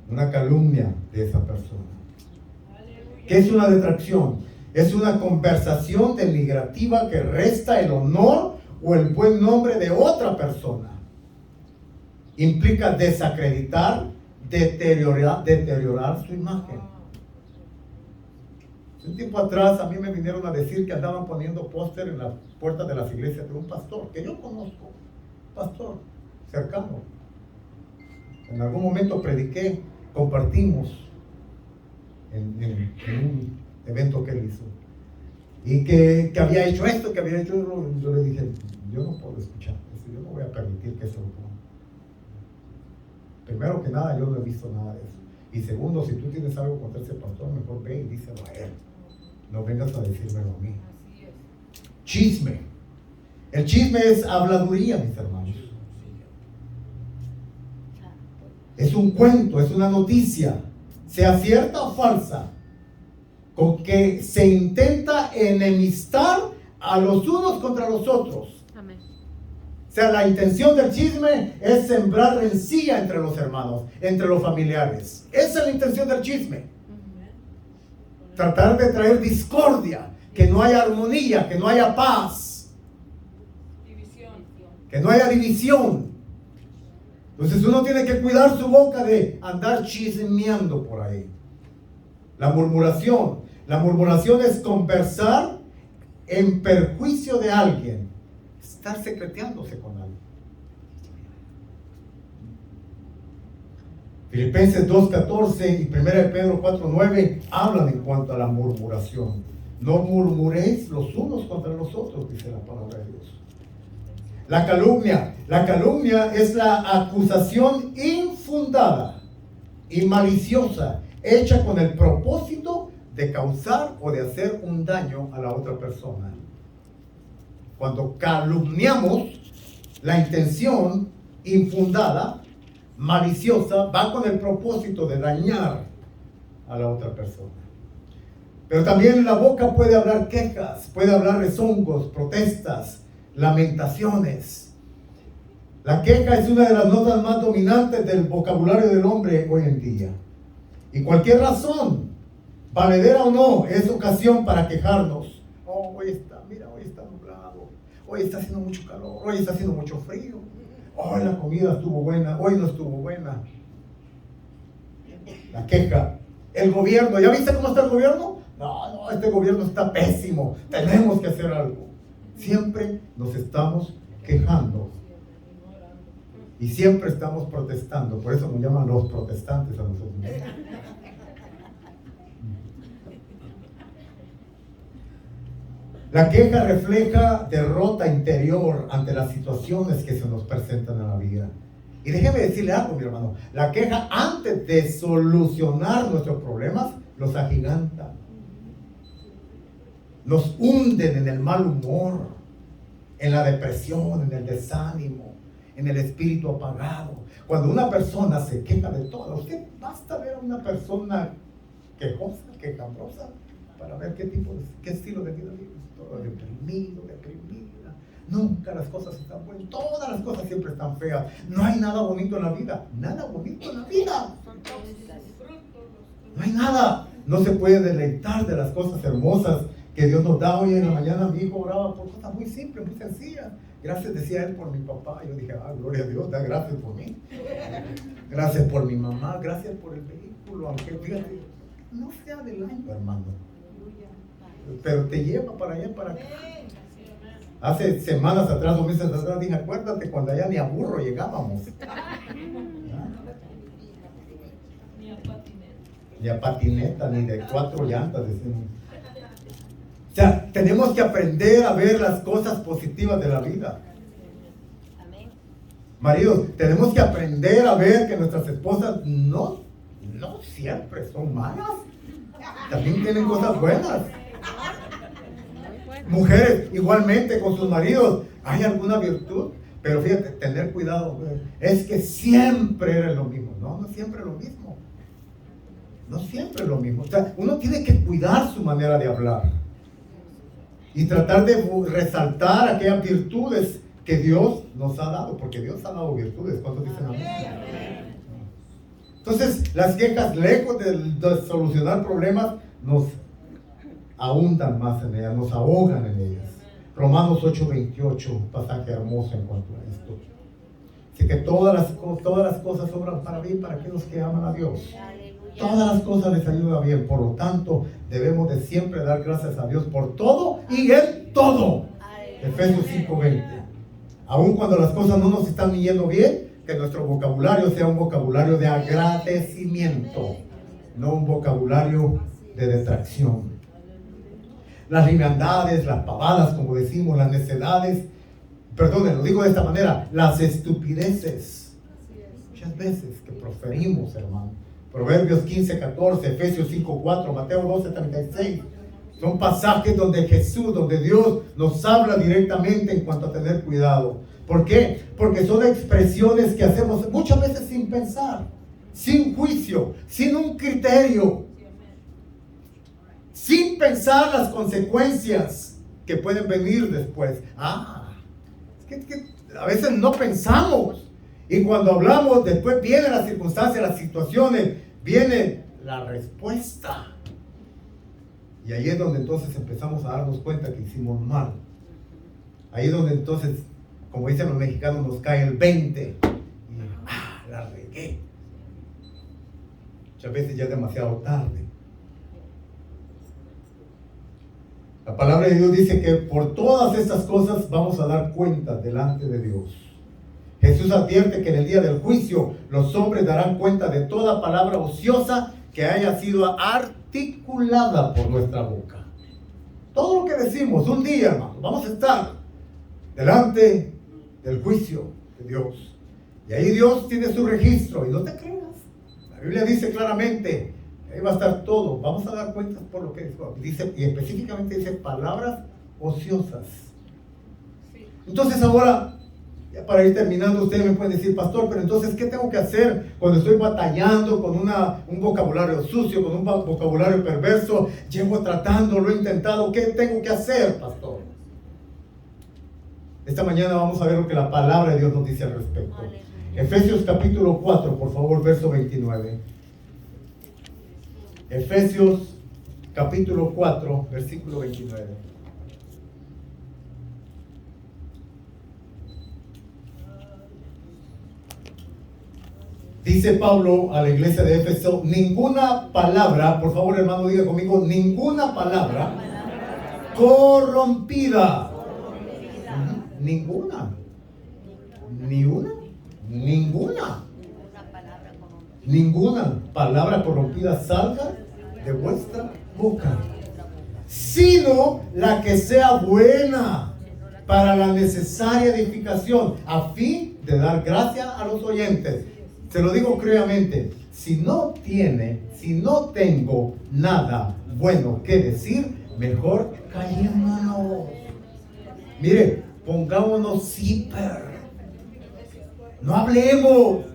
una calumnia de esa persona. ¿Qué es una detracción? Es una conversación denigrativa que resta el honor o el buen nombre de otra persona. Implica desacreditar, deteriorar su imagen. Un tiempo atrás a mí me vinieron a decir que andaban poniendo póster en las puertas de las iglesias de un pastor, que yo conozco, pastor cercano. En algún momento prediqué, compartimos en un evento que él hizo. Y que había hecho esto, que había hecho eso. Yo le dije, yo no puedo escuchar eso, yo no voy a permitir que eso lo ponga. Primero que nada, yo no he visto nada de eso. Y segundo, si tú tienes algo contra ese pastor, mejor ve y díselo a él. No vengas a decírmelo a mí. Chisme. El chisme es habladuría, mis hermanos. Es un cuento, es una noticia, sea cierta o falsa, con que se intenta enemistar a los unos contra los otros. Amén. O sea, la intención del chisme es sembrar rencilla entre los hermanos, entre los familiares. Esa es la intención del chisme. Tratar de traer discordia, que no haya armonía, que no haya paz, que no haya división. Entonces uno tiene que cuidar su boca de andar chismeando por ahí. La murmuración es conversar en perjuicio de alguien, estar secreteándose con alguien. Filipenses 2:14 y 1 Pedro 4:9 hablan en cuanto a la murmuración. No murmuréis los unos contra los otros, dice la palabra de Dios. La calumnia es la acusación infundada y maliciosa, hecha con el propósito de causar o de hacer un daño a la otra persona. Cuando calumniamos, la intención infundada, maliciosa, va con el propósito de dañar a la otra persona. Pero también la boca puede hablar quejas, puede hablar rezongos, protestas, lamentaciones. La queja es una de las notas más dominantes del vocabulario del hombre hoy en día. Y cualquier razón, valedera o no, es ocasión para quejarnos. Oh, hoy está nublado. Hoy está haciendo mucho calor, hoy está haciendo mucho frío, hoy la comida estuvo buena, hoy no estuvo buena. La queja. El gobierno, ¿ya viste cómo está el gobierno? No, este gobierno está pésimo, tenemos que hacer algo. Siempre nos estamos quejando y siempre estamos protestando. Por eso nos llaman los protestantes a nosotros. La queja refleja derrota interior ante las situaciones que se nos presentan en la vida. Y déjeme decirle algo, mi hermano. La queja, antes de solucionar nuestros problemas, los agiganta. Nos hunden en el mal humor, en la depresión, en el desánimo, en el espíritu apagado. Cuando una persona se queja de todo, usted basta ver a una persona quejosa, quejambrosa, para ver qué estilo de vida vive. Todo deprimido, deprimida. Nunca las cosas están buenas. Todas las cosas siempre están feas. No hay nada bonito en la vida. Nada bonito en la vida. No hay nada. No se puede deleitar de las cosas hermosas que Dios nos da. Hoy en la mañana mi hijo oraba por cosas muy simples, muy sencillas. Gracias, decía él, por mi papá. Yo dije, gloria a Dios, da gracias por mí. Gracias por mi mamá, gracias por el vehículo. Aunque fíjate, no sea del año, hermano, pero te lleva para allá, para acá. Hace semanas atrás, 2 meses atrás, dije, acuérdate cuando allá ni a burro llegábamos. Ni a patineta, ni de 4 llantas, decimos. O sea, tenemos que aprender a ver las cosas positivas de la vida. Maridos, tenemos que aprender a ver que nuestras esposas no siempre son malas. También tienen cosas buenas. Mujeres, igualmente con sus maridos, hay alguna virtud, pero fíjate, tener cuidado, es que siempre era lo mismo. No siempre es lo mismo. No siempre es lo mismo. O sea, uno tiene que cuidar su manera de hablar y tratar de resaltar aquellas virtudes que Dios nos ha dado, porque Dios ha dado virtudes. ¿Cuántos dicen amén? Entonces, las quejas, lejos de solucionar problemas, nos ahondan más en ellas, nos ahogan en ellas. Romanos 8:28, un pasaje hermoso en cuanto a esto. Así que todas las cosas obran para bien para aquellos que aman a Dios. Todas las cosas les ayudan bien. Por lo tanto, debemos de siempre dar gracias a Dios por todo y en todo. Efesios 5:20. Aun cuando las cosas no nos están yendo bien, que nuestro vocabulario sea un vocabulario de agradecimiento, no un vocabulario de detracción. Las liviandades, las pavadas, como decimos, las necedades, perdón, lo digo de esta manera, las estupideces, muchas veces que proferimos, hermano. Proverbios 15:14, Efesios 5:4, Mateo 12:36, son pasajes donde Dios nos habla directamente en cuanto a tener cuidado. ¿Por qué? Porque son expresiones que hacemos muchas veces sin pensar, sin juicio, sin un criterio, sin pensar las consecuencias que pueden venir después. Es que a veces no pensamos. Y cuando hablamos, después vienen las circunstancias, las situaciones, viene la respuesta. Y ahí es donde entonces empezamos a darnos cuenta que hicimos mal. Ahí es donde entonces, como dicen los mexicanos, nos cae el 20. Y la regué. Muchas veces ya es demasiado tarde. La palabra de Dios dice que por todas estas cosas vamos a dar cuenta delante de Dios. Jesús advierte que en el día del juicio los hombres darán cuenta de toda palabra ociosa que haya sido articulada por nuestra boca. Todo lo que decimos, un día, hermano, vamos a estar delante del juicio de Dios. Y ahí Dios tiene su registro, y no te creas. La Biblia dice claramente, ahí va a estar todo. Vamos a dar cuentas por lo que dice, y específicamente dice palabras ociosas. Entonces ahora, ya para ir terminando, ustedes me pueden decir, pastor, pero entonces, ¿qué tengo que hacer cuando estoy batallando con un vocabulario sucio, con un vocabulario perverso? Llevo tratando, lo he intentado. ¿Qué tengo que hacer, pastor? Esta mañana vamos a ver lo que la palabra de Dios nos dice al respecto. Efesios capítulo 4, por favor, verso 29. Efesios capítulo 4, versículo 29. Dice Pablo a la iglesia de Éfeso, ninguna palabra, por favor hermano diga conmigo, ninguna palabra corrompida. Ninguna. Ni una. Ninguna. Ninguna palabra corrompida salga de vuestra boca, sino la que sea buena para la necesaria edificación, a fin de dar gracia a los oyentes. Se lo digo créamente, si no tengo nada bueno que decir, mejor callémonos. Mire, pongámonos zipper. No hablemos.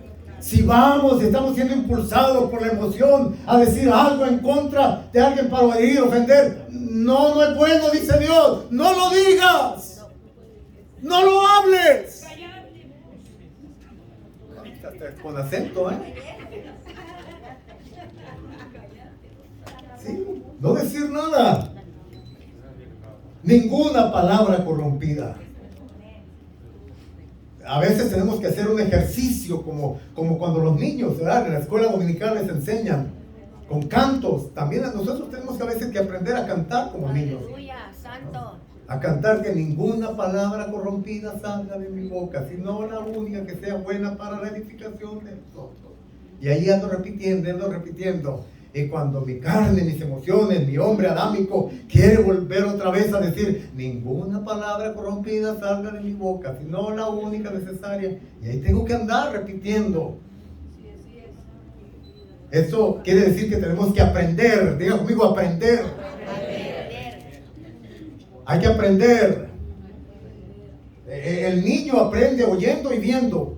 Si estamos siendo impulsados por la emoción a decir algo en contra de alguien para herir, ofender, no es bueno, dice Dios. No lo digas. No lo hables. Con acento, Sí, no decir nada. Ninguna palabra corrompida. A veces tenemos que hacer un ejercicio como cuando los niños, ¿verdad? En la escuela dominical les enseñan con cantos. También nosotros tenemos que a veces que aprender a cantar como niños. Aleluya, santo. A cantar que ninguna palabra corrompida salga de mi boca, sino la única que sea buena para la edificación de nosotros. Y ahí ando repitiendo. Y cuando mi carne, mis emociones, mi hombre adámico quiere volver otra vez a decir, ninguna palabra corrompida salga de mi boca, sino la única necesaria. Y ahí tengo que andar repitiendo. Eso quiere decir que tenemos que aprender. Diga conmigo, aprender. Hay que aprender. El niño aprende oyendo y viendo.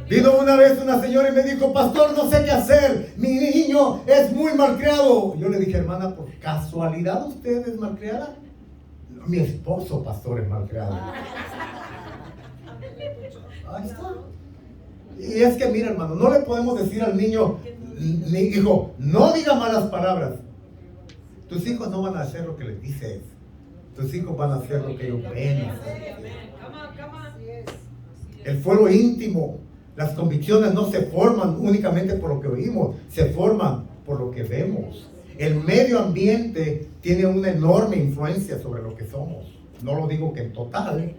Vino una vez una señora y me dijo, pastor, no sé qué hacer. Mi niño es muy malcriado. Yo le dije, hermana, ¿por casualidad usted es malcriada? No, mi esposo, pastor, es malcriado. Ahí está. Y es que, mira, hermano, no le podemos decir al niño, hijo, no diga malas palabras. Tus hijos no van a hacer lo que les dices. Tus hijos van a hacer lo que ellos ven. El fuero íntimo. Las convicciones no se forman únicamente por lo que oímos, se forman por lo que vemos. El medio ambiente tiene una enorme influencia sobre lo que somos. No lo digo que en total,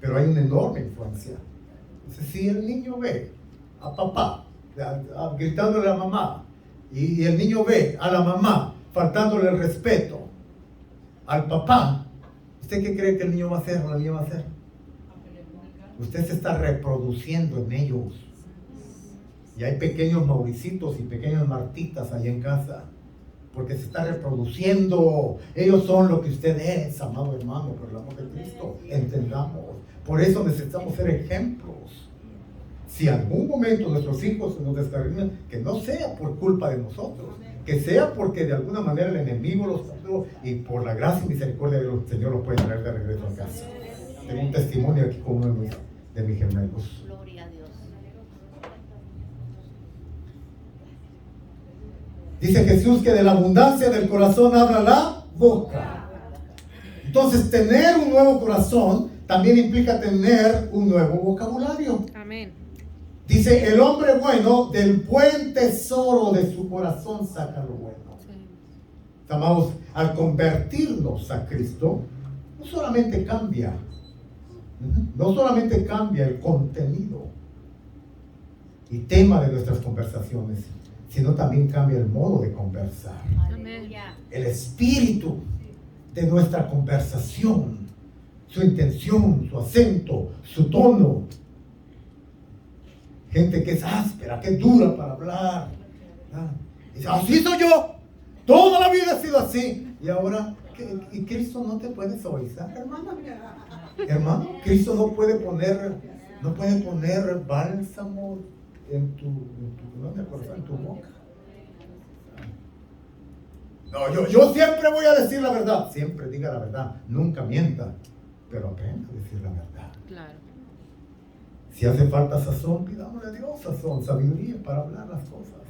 pero hay una enorme influencia. Entonces, si el niño ve a papá gritándole a la mamá, y el niño ve a la mamá faltándole el respeto al papá, ¿usted qué cree que el niño va a hacer o la niña va a hacer? Usted se está reproduciendo en ellos. Y hay pequeños Mauricitos y pequeñas Martitas ahí en casa. Porque se está reproduciendo. Ellos son lo que usted es, amado hermano, por el amor de Cristo. Entendamos. Por eso necesitamos ser ejemplos. Si en algún momento nuestros hijos nos descarrilan, que no sea por culpa de nosotros. Que sea porque de alguna manera el enemigo los trató y por la gracia y misericordia del Señor los puede traer de regreso a casa. Tengo un testimonio aquí con uno de mis gemelos. Gloria a Dios. Dice Jesús que de la abundancia del corazón habla la boca. Entonces, tener un nuevo corazón también implica tener un nuevo vocabulario. Amén. Dice, el hombre bueno del buen tesoro de su corazón saca lo bueno. Sí. Amados, al convertirnos a Cristo, no solamente cambia el contenido y tema de nuestras conversaciones, sino también cambia el modo de conversar. Aleluya. El espíritu de nuestra conversación, su intención, su acento, su tono. Gente que es áspera, que es dura para hablar. Dice, así soy yo. Toda la vida he sido así. Y ahora, ¿y Cristo no te puede suavizar, hermana? Hermano, Cristo no puede poner bálsamo en tu boca. No, yo siempre voy a decir la verdad. Siempre diga la verdad. Nunca mienta. Pero aprenda a decir la verdad. Claro. Si hace falta sazón, pidámosle a Dios sazón, sabiduría para hablar las cosas.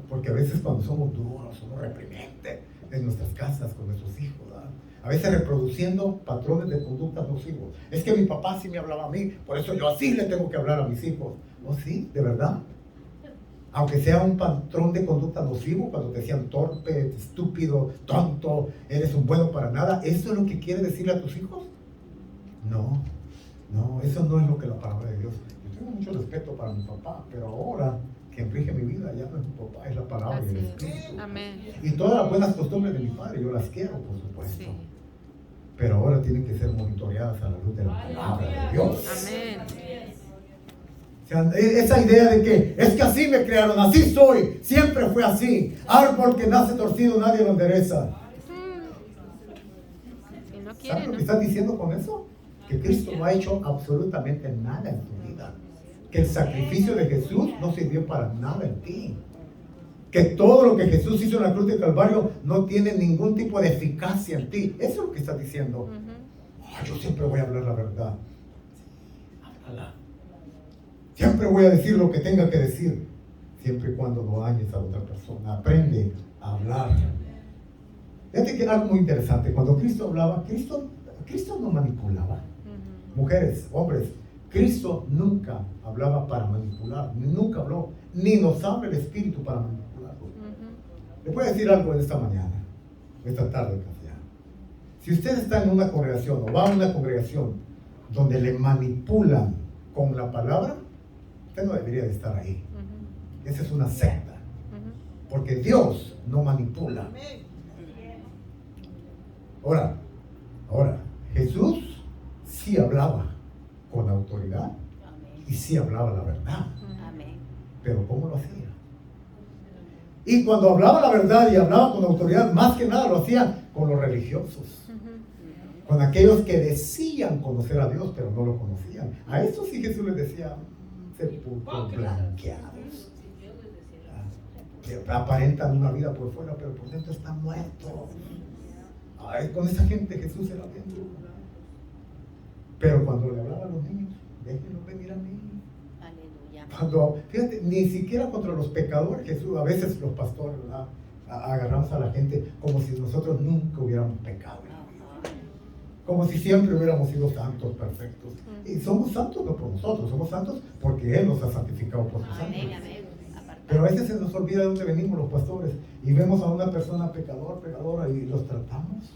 Porque a veces cuando somos duros, somos reprimentes, en nuestras casas, con nuestros hijos, ¿verdad? A veces reproduciendo patrones de conductas nocivos. Es que mi papá sí me hablaba a mí, por eso yo así le tengo que hablar a mis hijos. ¿Oh, sí? ¿De verdad? Aunque sea un patrón de conducta nocivo, cuando te decían torpe, estúpido, tonto, eres un bueno para nada, ¿eso es lo que quiere decirle a tus hijos? No, eso no es lo que la palabra de Dios. Yo tengo mucho respeto para mi papá, pero ahora quien rige mi vida ya no es mi papá, es la palabra del Espíritu. Amén. Y todas las buenas costumbres de mi padre, yo las quiero, por supuesto. Sí. Pero ahora tienen que ser monitoreadas a la luz de la palabra de Dios. Amén. O sea, esa idea de que es que así me crearon, así soy, siempre fue así. Árbol que nace torcido, nadie lo endereza. Si no ¿Sabes quiere, lo no. que estás diciendo con eso? Que Cristo no ha hecho absolutamente nada en tu vida. Que el sacrificio de Jesús no sirvió para nada en ti. Que todo lo que Jesús hizo en la cruz de Calvario no tiene ningún tipo de eficacia en ti. Eso es lo que estás diciendo. Yo siempre voy a hablar la verdad. Háblala. Siempre voy a decir lo que tenga que decir. Siempre y cuando no dañes a otra persona. Aprende a hablar. Fíjate que algo muy interesante. Cuando Cristo hablaba, Cristo no manipulaba. Mujeres, hombres, Cristo nunca hablaba para manipular. Nunca habló. Ni nos habla el Espíritu para manipularlo. Le voy a decir algo en esta mañana. Esta tarde casi ya. Si usted está en una congregación o va a una congregación donde le manipulan con la palabra, usted no debería de estar ahí. Esa es una secta. Porque Dios no manipula. Ahora, Jesús sí hablaba con autoridad y sí hablaba la verdad. Amén. Pero ¿cómo lo hacía? Y cuando hablaba la verdad y hablaba con autoridad, más que nada lo hacía con los religiosos. Con aquellos que decían conocer a Dios, pero no lo conocían. A estos sí Jesús les decía, sepulcros blanqueados. Que aparentan una vida por fuera, pero por dentro están muertos. Ay, con esa gente Jesús era bien duro. Pero cuando le hablaba a los niños, déjenlos venir a mí. Aleluya. Cuando, fíjate, ni siquiera contra los pecadores, Jesús, a veces los pastores, ¿verdad? Agarramos a la gente como si nosotros nunca hubiéramos pecado. Como si siempre hubiéramos sido santos, perfectos. Y somos santos no por nosotros, somos santos porque Él nos ha santificado por su sangre. Amén, amén. Pero a veces se nos olvida de dónde venimos los pastores y vemos a una persona pecadora y los tratamos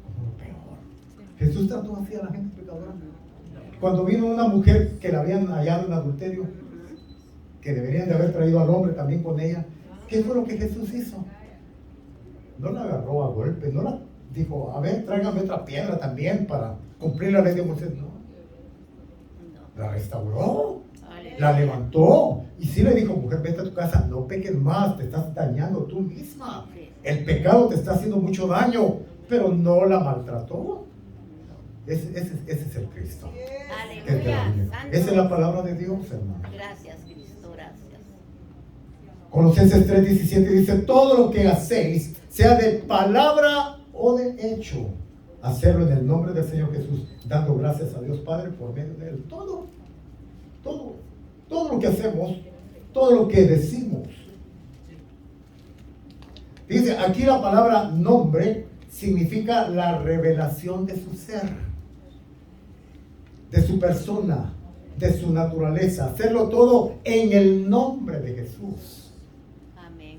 como lo peor. Jesús trató así a la gente pecadora. Cuando vino una mujer que la habían hallado en adulterio, que deberían de haber traído al hombre también con ella, ¿qué fue lo que Jesús hizo? No la agarró a golpe, no la dijo, a ver, tráigame otra piedra también para cumplir la ley de Moisés. No, la restauró, la levantó y sí le dijo, mujer, vete a tu casa, no peques más, te estás dañando tú misma. El pecado te está haciendo mucho daño, pero no la maltrató. Ese es el Cristo. Aleluya. Esa es la palabra de Dios, hermano. Gracias, Cristo, gracias. Colosenses 3:17 dice, todo lo que hacéis, sea de palabra o de hecho, hacerlo en el nombre del Señor Jesús, dando gracias a Dios Padre por medio de Él. Todo lo que hacemos, todo lo que decimos. Dice, aquí la palabra nombre significa la revelación de su ser, de su persona, de su naturaleza. Hacerlo todo en el nombre de Jesús. Amén.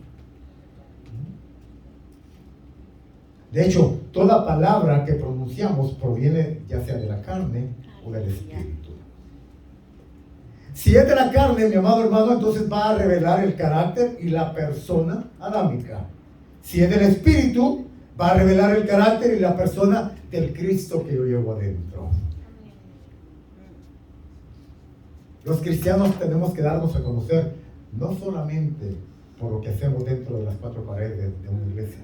De hecho, toda palabra que pronunciamos proviene ya sea de la carne o del Espíritu. Si es de la carne, mi amado hermano, entonces va a revelar el carácter y la persona adámica. Si es del Espíritu, va a revelar el carácter y la persona del Cristo que yo llevo adentro. Los cristianos tenemos que darnos a conocer no solamente por lo que hacemos dentro de las cuatro paredes de una iglesia.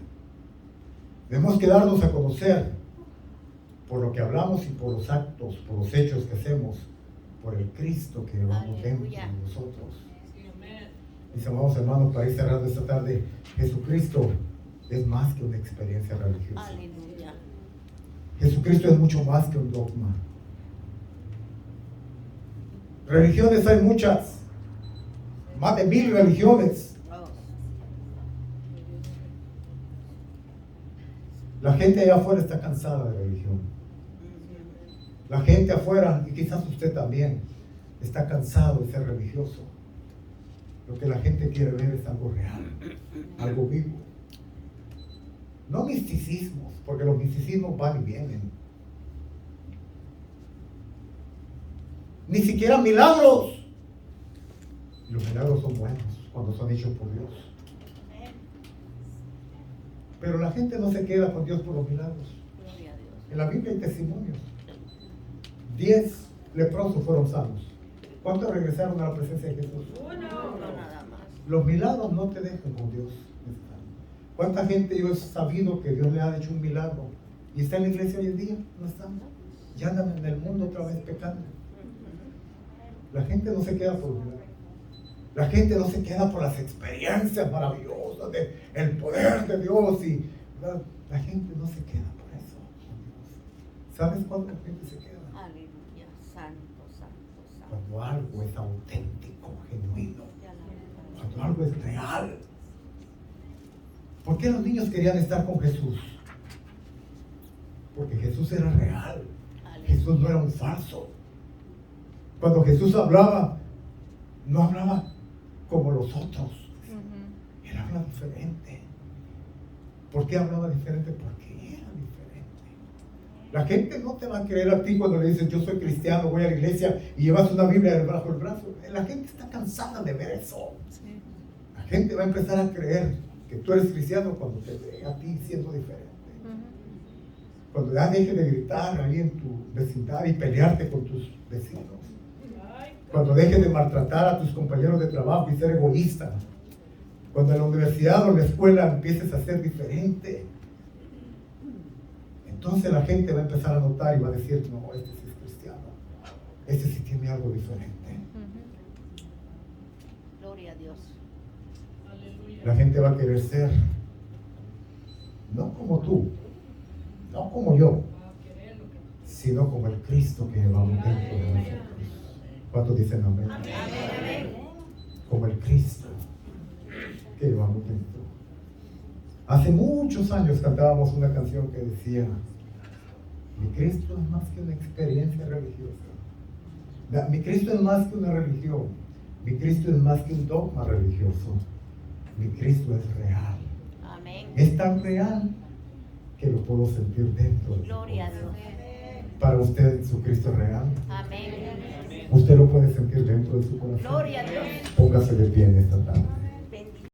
Tenemos que darnos a conocer por lo que hablamos y por los actos, por los hechos que hacemos, por el Cristo que llevamos dentro de nosotros. Mis amados hermanos, para ir cerrando esta tarde, Jesucristo es más que una experiencia religiosa. Aleluya. Jesucristo es mucho más que un dogma. Religiones hay muchas, más de 1000 religiones. La gente allá afuera está cansada de religión. La gente afuera, y quizás usted también, está cansado de ser religioso. Lo que la gente quiere ver es algo real, algo vivo. No misticismos, porque los misticismos van y vienen. Ni siquiera milagros. Y los milagros son buenos cuando son hechos por Dios. Pero la gente no se queda con Dios por los milagros. Gloria a Dios. En la Biblia hay testimonios. 10 leprosos fueron sanos. ¿Cuántos regresaron a la presencia de Jesús? No nada más. Los milagros no te dejan con Dios. ¿Cuánta gente yo he sabido que Dios le ha hecho un milagro y está en la iglesia hoy en día? No están. Ya andan en el mundo otra vez pecando. La gente no se queda por milagros. La gente no se queda por las experiencias maravillosas del poder de Dios. Y la gente no se queda por eso. ¿Sabes cuándo la gente se queda? Aleluya. Santo, santo, santo. Cuando algo es auténtico, genuino. Ya la- Cuando algo es real. ¿Por qué los niños querían estar con Jesús? Porque Jesús era real. Jesús no era un falso. Cuando Jesús hablaba, no hablaba como los otros. Él habla diferente. ¿Por qué hablaba diferente? Porque era diferente. La gente no te va a creer a ti cuando le dices yo soy cristiano, voy a la iglesia y llevas una Biblia debajo del brazo. La gente está cansada de ver eso. La gente va a empezar a creer que tú eres cristiano cuando te ve a ti siendo diferente. Cuando ya dejes de gritar ahí en tu vecindad y pelearte con tus vecinos. Cuando dejes de maltratar a tus compañeros de trabajo y ser egoísta. Cuando en la universidad o en la escuela empieces a ser diferente. Entonces la gente va a empezar a notar y va a decir, no, este sí es cristiano. Este sí tiene algo diferente. Gloria a Dios. La gente va a querer ser, no como tú, no como yo, sino como el Cristo que llevamos dentro de nosotros. ¿Cuántos dicen amén? Como el Cristo que llevamos dentro. Hace muchos años cantábamos una canción que decía, mi Cristo es más que una experiencia religiosa. Mi Cristo es más que una religión. Mi Cristo es más que un dogma religioso. Mi Cristo es real. Amén. Es tan real que lo puedo sentir dentro de Gloria a Dios. Para usted, su Cristo es real. Amén. Usted lo puede sentir dentro de su corazón. Gloria a Dios. Póngase de pie en esta tarde.